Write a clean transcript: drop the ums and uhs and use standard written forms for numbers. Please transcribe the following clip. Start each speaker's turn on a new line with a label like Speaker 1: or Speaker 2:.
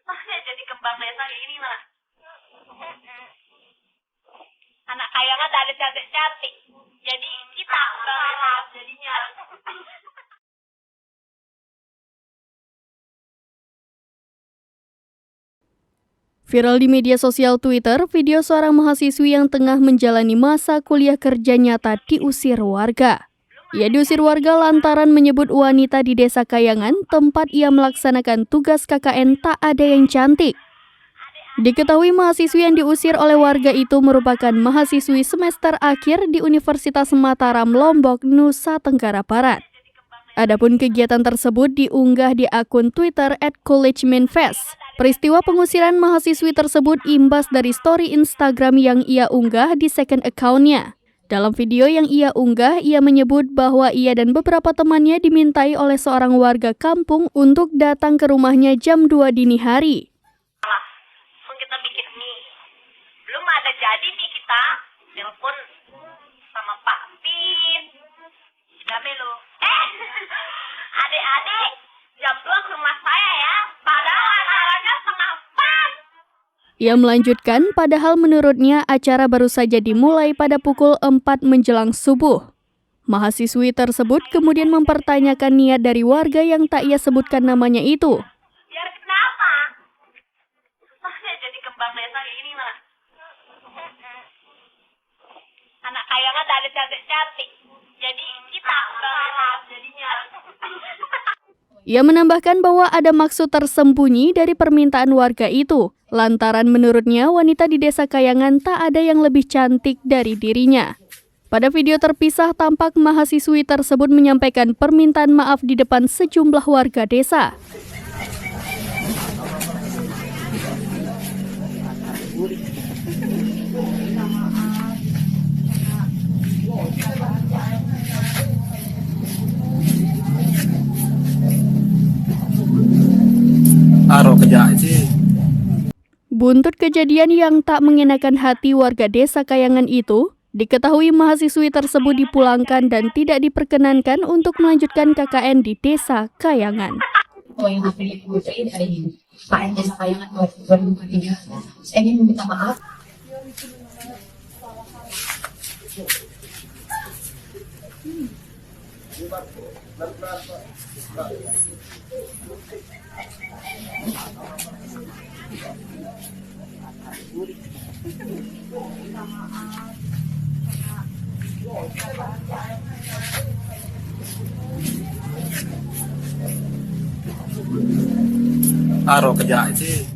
Speaker 1: Masnya jadi kembang desa kayak gini mah. Anak kaya mah tak ada cantik-cantik. Jadi kita kembang jadinya.
Speaker 2: Viral di media sosial Twitter, video seorang mahasiswi yang tengah menjalani masa kuliah kerja nyata diusir warga. Ia diusir warga lantaran menyebut wanita di Desa Kayangan, tempat ia melaksanakan tugas KKN, tak ada yang cantik. Diketahui mahasiswi yang diusir oleh warga itu merupakan mahasiswi semester akhir di Universitas Mataram, Lombok, Nusa Tenggara Barat. Adapun kegiatan tersebut diunggah di akun Twitter @collegemanfest. Peristiwa pengusiran mahasiswi tersebut imbas dari story Instagram yang ia unggah di second account-nya. Dalam video yang ia unggah, ia menyebut bahwa ia dan beberapa temannya dimintai oleh seorang warga kampung untuk datang ke rumahnya jam 2 dini hari.
Speaker 1: Kita bikin mie. Belum ada jadi nih kita. Telepon sama Pak Pin. Gabe lo. Adik-adik, jam 2 ke rumah saya ya. Padahal acaranya setengah 4.
Speaker 2: Ia melanjutkan, padahal menurutnya acara baru saja dimulai pada pukul 4 menjelang subuh. Mahasiswi tersebut kemudian mempertanyakan niat dari warga yang tak ia sebutkan namanya itu.
Speaker 1: Biar kenapa? Masnya jadi kembang desa kayak gini mah. Anak kaya mah tak ada cantik-cantik. Jadi kita kembang jadinya.
Speaker 2: Ia menambahkan bahwa ada maksud tersembunyi dari permintaan warga itu, lantaran menurutnya wanita di Desa Kayangan tak ada yang lebih cantik dari dirinya. Pada video terpisah tampak mahasiswi tersebut menyampaikan permintaan maaf di depan sejumlah warga desa. Buntut kejadian yang tak mengenakan hati warga Desa Kayangan itu, diketahui mahasiswi tersebut dipulangkan dan tidak diperkenankan untuk melanjutkan KKN di Desa Kayangan.
Speaker 3: Oh, yang akan dibutuhin hari ini KKN Desa Kayangan 2023. Saya ingin meminta maaf.
Speaker 4: Aro kerja sih.